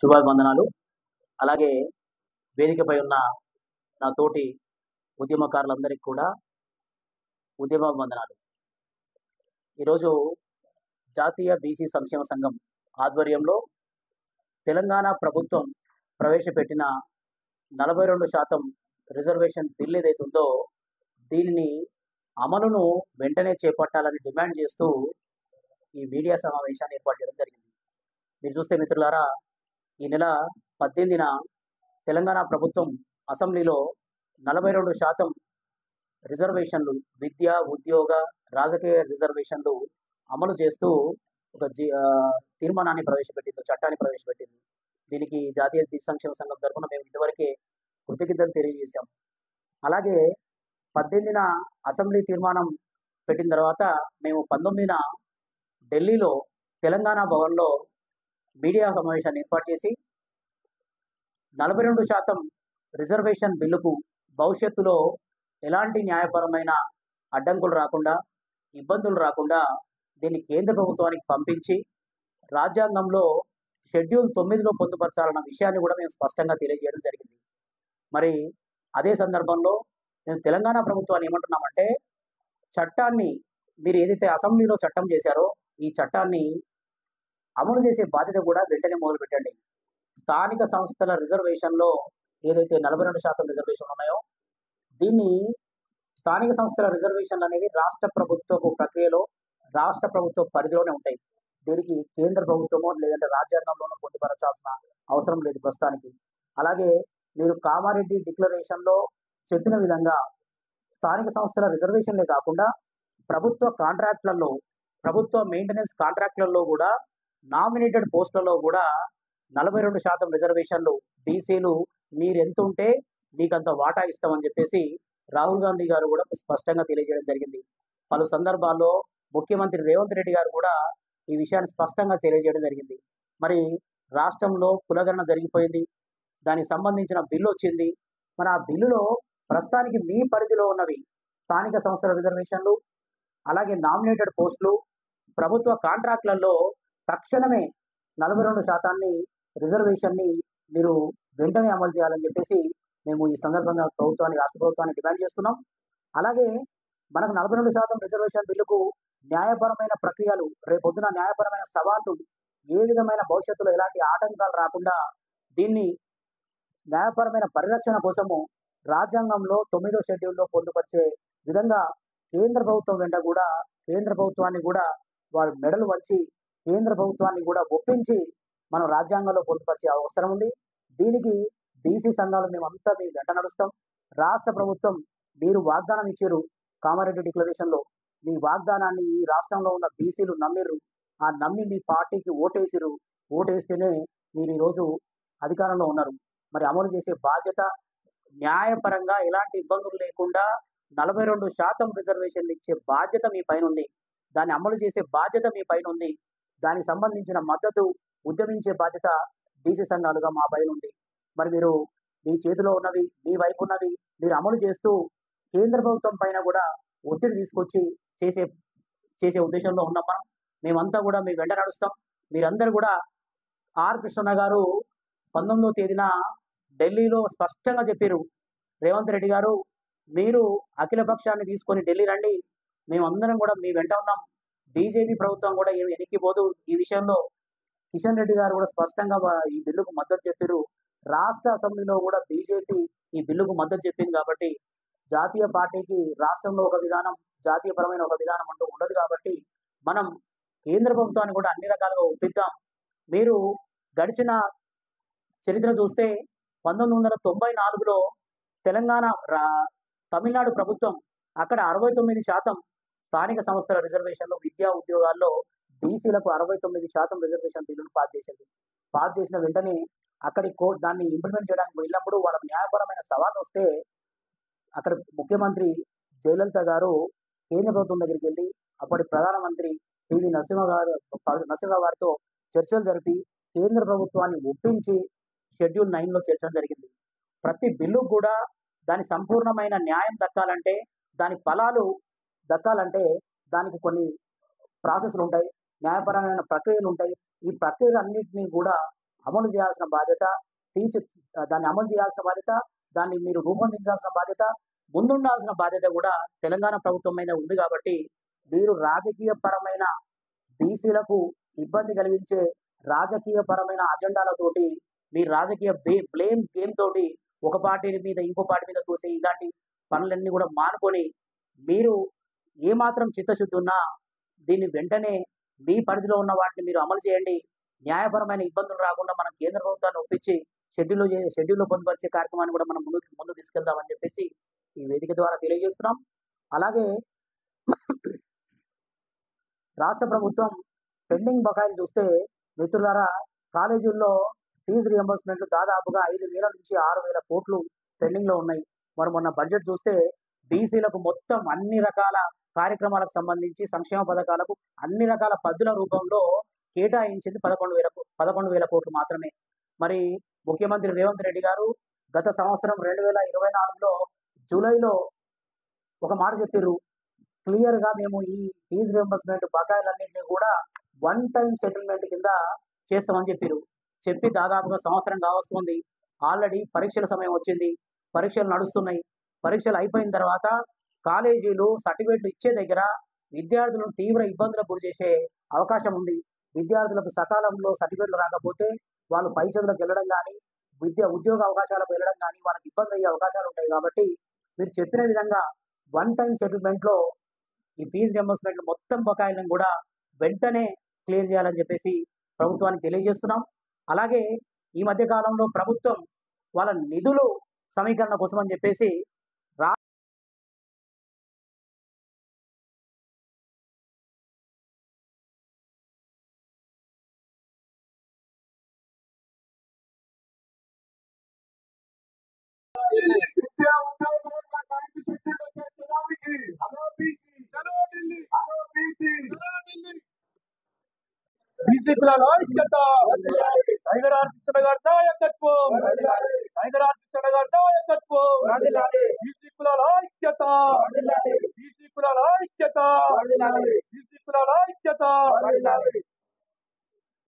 శుభాభివందనాలు. అలాగే వేదికపై ఉన్న నా తోటి ఉద్యమకారులందరికీ కూడా ఉద్యమాభివందనాలు. ఈరోజు జాతీయ బీసీ సంక్షేమ సంఘం ఆధ్వర్యంలో తెలంగాణ ప్రభుత్వం ప్రవేశపెట్టిన 42% రిజర్వేషన్ బిల్ ఏదైతే ఉందో దీనిని అమలును వెంటనే చేపట్టాలని డిమాండ్ చేస్తూ ఈ మీడియా సమావేశాన్ని ఏర్పాటు చేయడం జరిగింది. మీరు చూస్తే మిత్రులారా, ఈ నెల 18న తెలంగాణ ప్రభుత్వం అసెంబ్లీలో 42% రిజర్వేషన్లు, విద్య, ఉద్యోగ, రాజకీయ రిజర్వేషన్లు అమలు చేస్తూ ఒక తీర్మానాన్ని ప్రవేశపెట్టింది, చట్టాన్ని ప్రవేశపెట్టింది. దీనికి జాతీయ బీసీ సంక్షేమ సంఘం తరఫున మేము ఇదివరకే కృతజ్ఞతలు తెలియజేశాం. అలాగే 18న అసెంబ్లీ తీర్మానం పెట్టిన తర్వాత మేము 19న ఢిల్లీలో తెలంగాణ భవన్లో మీడియా సమావేశాన్ని ఏర్పాటు చేసి 42% రిజర్వేషన్ బిల్లుకు భవిష్యత్తులో ఎలాంటి న్యాయపరమైన అడ్డంకులు రాకుండా, ఇబ్బందులు రాకుండా దీన్ని కేంద్ర ప్రభుత్వానికి పంపించి రాజ్యాంగంలో షెడ్యూల్ 9లో పొందుపరచాలన్న విషయాన్ని కూడా మేము స్పష్టంగా తెలియజేయడం జరిగింది. మరి అదే సందర్భంలో మేము తెలంగాణ ప్రభుత్వాన్ని ఏమంటున్నామంటే, చట్టాన్ని మీరు ఏదైతే అసెంబ్లీలో చట్టం చేశారో ఈ చట్టాన్ని అమలు చేసే బాధ్యత కూడా వెంటనే మొదలుపెట్టండి. స్థానిక సంస్థల రిజర్వేషన్లో ఏదైతే 42% రిజర్వేషన్లు ఉన్నాయో దీన్ని స్థానిక సంస్థల రిజర్వేషన్లు అనేవి రాష్ట్ర ప్రభుత్వపు ప్రక్రియలో, రాష్ట్ర ప్రభుత్వ పరిధిలోనే ఉంటాయి. దీనికి కేంద్ర ప్రభుత్వమో లేదంటే రాజ్యాంగంలోనో పొందుపరచాల్సిన అవసరం లేదు ప్రస్తుతానికి. అలాగే మీరు కామారెడ్డి డిక్లరేషన్లో చెప్పిన విధంగా స్థానిక సంస్థల రిజర్వేషన్లే కాకుండా ప్రభుత్వ కాంట్రాక్ట్లలో, ప్రభుత్వ మెయింటెనెన్స్ కాంట్రాక్ట్లలో కూడా నామినేటెడ్ పోస్టులలో కూడా 42% రిజర్వేషన్లు, బీసీలు మీరు ఎంత ఉంటే మీకు అంత వాటా ఇస్తామని చెప్పేసి రాహుల్ గాంధీ గారు కూడా స్పష్టంగా తెలియజేయడం జరిగింది. పలు సందర్భాల్లో ముఖ్యమంత్రి రేవంత్ రెడ్డి గారు కూడా ఈ విషయాన్ని స్పష్టంగా తెలియజేయడం జరిగింది. మరి రాష్ట్రంలో కులగణన జరిగిపోయింది, దానికి సంబంధించిన బిల్లు వచ్చింది. మరి ఆ బిల్లులో ప్రస్తుతానికి మీ పరిధిలో ఉన్నవి స్థానిక సంస్థల రిజర్వేషన్లు, అలాగే నామినేటెడ్ పోస్టులు, ప్రభుత్వ కాంట్రాక్ట్లలో తక్షణమే 42% రిజర్వేషన్ని మీరు వెంటనే అమలు చేయాలని చెప్పేసి మేము ఈ సందర్భంగా రాష్ట్ర ప్రభుత్వాన్ని డిమాండ్ చేస్తున్నాం. అలాగే మనకు 42% రిజర్వేషన్ బిల్లుకు న్యాయపరమైన ప్రక్రియలు, రేపొద్దున న్యాయపరమైన సవాళ్లు, ఏ విధమైన భవిష్యత్తులో ఎలాంటి ఆటంకాలు రాకుండా దీన్ని న్యాయపరమైన పరిరక్షణ కోసము రాజ్యాంగంలో 9వ షెడ్యూల్లో పొందుపరిచే విధంగా కేంద్ర ప్రభుత్వం వెంట కూడా, కేంద్ర ప్రభుత్వాన్ని కూడా వారు మెడలు వంచి కేంద్ర ప్రభుత్వాన్ని కూడా ఒప్పించి మనం రాజ్యాంగంలో పొందుపరిచే అవసరం ఉంది. దీనికి బీసీ సంఘాలు మేమంతా మీ వెంట నడుస్తాం. రాష్ట్ర ప్రభుత్వం మీరు వాగ్దానం ఇచ్చారు కామారెడ్డి డిక్లరేషన్లో, మీ వాగ్దానాన్ని ఈ రాష్ట్రంలో ఉన్న బీసీలు నమ్మిర్రు. ఆ నమ్మి మీ పార్టీకి ఓటేసిరు. ఓటేస్తేనే మీరు ఈరోజు అధికారంలో ఉన్నారు. మరి అమలు చేసే బాధ్యత, న్యాయపరంగా ఎలాంటి ఇబ్బందులు లేకుండా 42% రిజర్వేషన్లు ఇచ్చే బాధ్యత మీ పైన ఉంది. దాన్ని అమలు చేసే బాధ్యత మీ పైన ఉంది. దానికి సంబంధించిన మద్దతు ఉద్యమించే బాధ్యత బీసీ సంఘాలుగా మా పైన ఉంది. మరి మీరు మీ చేతిలో ఉన్నవి, మీ వైపు ఉన్నవి మీరు అమలు చేస్తూ కేంద్ర ప్రభుత్వం పైన కూడా ఒత్తిడి తీసుకొచ్చి చేసే ఉద్దేశంలో ఉన్నాం. మేమంతా కూడా మీ వెంట నడుస్తాం. మీరందరూ కూడా ఆర్ కృష్ణ గారు 19వ తేదీన ఢిల్లీలో స్పష్టంగా చెప్పారు, రేవంత్ రెడ్డి గారు మీరు అఖిల పక్షాన్ని తీసుకొని ఢిల్లీ రండి, మేమందరం కూడా మీ వెంట ఉన్నాం, బీజేపీ ప్రభుత్వం కూడా ఏమి ఎన్నికిపోదు. ఈ విషయంలో కిషన్ రెడ్డి గారు కూడా స్పష్టంగా ఈ బిల్లుకు మద్దతు చెప్పారు. రాష్ట్ర అసెంబ్లీలో కూడా బీజేపీ ఈ బిల్లుకు మద్దతు చెప్పింది. కాబట్టి జాతీయ పార్టీకి రాష్ట్రంలో ఒక విధానం, జాతీయపరమైన ఒక విధానం అంటూ ఉండదు. కాబట్టి మనం కేంద్ర ప్రభుత్వాన్ని కూడా అన్ని రకాలుగా ఒప్పిద్దాం. మీరు గడిచిన చరిత్ర చూస్తే 1994లో తెలంగాణ తమిళనాడు ప్రభుత్వం అక్కడ 69% స్థానిక సంస్థల రిజర్వేషన్లు, విద్యా ఉద్యోగాల్లో బీసీలకు 69% రిజర్వేషన్ బిల్లును పాస్ చేసింది. పాస్ చేసిన వెంటనే అక్కడి దాన్ని ఇంప్లిమెంట్ చేయడానికి వెళ్ళినప్పుడు వాళ్ళకు న్యాయపరమైన సవాళ్ళు వస్తే అక్కడ ముఖ్యమంత్రి జయలలిత గారు కేంద్ర ప్రభుత్వం దగ్గరికి వెళ్ళి అప్పటి ప్రధానమంత్రి పివి నరసింహరావు గారితో చర్చలు జరిపి కేంద్ర ప్రభుత్వాన్ని ఒప్పించి షెడ్యూల్ 9లో చేర్చడం జరిగింది. ప్రతి బిల్లు కూడా దాని సంపూర్ణమైన న్యాయం దక్కాలంటే, దాని ఫలాలు దక్కాలంటే దానికి కొన్ని ప్రాసెస్లు ఉంటాయి, న్యాయపరమైన ప్రక్రియలు ఉంటాయి. ఈ ప్రక్రియలన్నింటినీ కూడా అమలు చేయాల్సిన బాధ్యత, తీర్చి దాన్ని అమలు చేయాల్సిన బాధ్యత, దాన్ని మీరు రూపొందించాల్సిన బాధ్యత, ముందుండాల్సిన బాధ్యత కూడా తెలంగాణ ప్రభుత్వం మీద ఉంది. కాబట్టి మీరు రాజకీయ పరమైన బీసీలకు ఇబ్బంది కలిగించే రాజకీయ పరమైన అజెండాలతోటి, మీ రాజకీయ బ్లేమ్ గేమ్ తోటి ఒక పార్టీ మీద ఇంకో పార్టీ మీద తోసే ఇలాంటి పనులన్నీ కూడా మానుకొని, మీరు ఏమాత్రం చిత్తశుద్ధి ఉన్నా దీన్ని వెంటనే మీ పరిధిలో ఉన్న వాటిని మీరు అమలు చేయండి. న్యాయపరమైన ఇబ్బందులు రాకుండా మనం కేంద్ర ప్రభుత్వాన్ని ఒప్పించి షెడ్యూల్లో పొందుపరిచే కార్యక్రమాన్ని కూడా మనం ముందు తీసుకెళ్దామని చెప్పేసి ఈ వేదిక ద్వారా తెలియజేస్తున్నాం. అలాగే రాష్ట్ర ప్రభుత్వం పెండింగ్ బకాయిలు చూస్తే మిత్రులారా, కాలేజీల్లో ఫీజు రియంబర్స్మెంట్లు దాదాపుగా 5,000 నుంచి 6,000 కోట్లు పెండింగ్లో ఉన్నాయి. మరి మొన్న బడ్జెట్ చూస్తే బీసీలకు మొత్తం అన్ని రకాల కార్యక్రమాలకు సంబంధించి సంక్షేమ పథకాలకు అన్ని రకాల పద్దుల రూపంలో కేటాయించింది 11,000 కోట్లు మాత్రమే. మరి ముఖ్యమంత్రి రేవంత్ రెడ్డి గారు గత సంవత్సరం 2024లో జూలైలో ఒక మాట చెప్పారు, క్లియర్గా మేము ఈ ఫీజు రియంబర్స్మెంట్ బకాయిలన్నింటినీ కూడా వన్ టైం సెటిల్మెంట్ కింద చేస్తామని చెప్పి దాదాపుగా సంవత్సరం కావస్తుంది. ఆల్రెడీ పరీక్షల సమయం వచ్చింది, పరీక్షలు నడుస్తున్నాయి. పరీక్షలు అయిపోయిన తర్వాత కాలేజీలు సర్టిఫికేట్లు ఇచ్చే దగ్గర విద్యార్థులను తీవ్ర ఇబ్బందులకు గురి చేసే అవకాశం ఉంది. విద్యార్థులకు సకాలంలో సర్టిఫికేట్లు రాకపోతే వాళ్ళు పై చదువులకు వెళ్ళడం కానీ, ఉద్యోగ అవకాశాలకు వెళ్ళడం కానీ వాళ్ళకి ఇబ్బంది అయ్యే అవకాశాలు ఉంటాయి. కాబట్టి మీరు చెప్పిన విధంగా వన్ టైం సెటిల్మెంట్లో ఈ ఫీజు రియంబర్స్మెంట్ మొత్తం బకాయిలను కూడా వెంటనే క్లియర్ చేయాలని చెప్పేసి ప్రభుత్వానికి తెలియజేస్తున్నాం. అలాగే ఈ మధ్య కాలంలో ప్రభుత్వం వాళ్ళ నిధులు సమీకరణ కోసం అని చెప్పేసి విద్యా ఉద్యోగులంతా టైంకి షెడ్యూల్ చేర్చడానికి hello BC, hello Delhi, hello BC, hello Delhi. BC కులాల ఐక్యత, టైగర్ ఆర్టిస్ట్ గారి నాయకత్వం, టైగర్ ఆర్టిస్ట్ గారి నాయకత్వం, బీసీ కులాల ఐక్యత, బీసీ కులాల ఐక్యత, బీసీ కులాల ఐక్యత.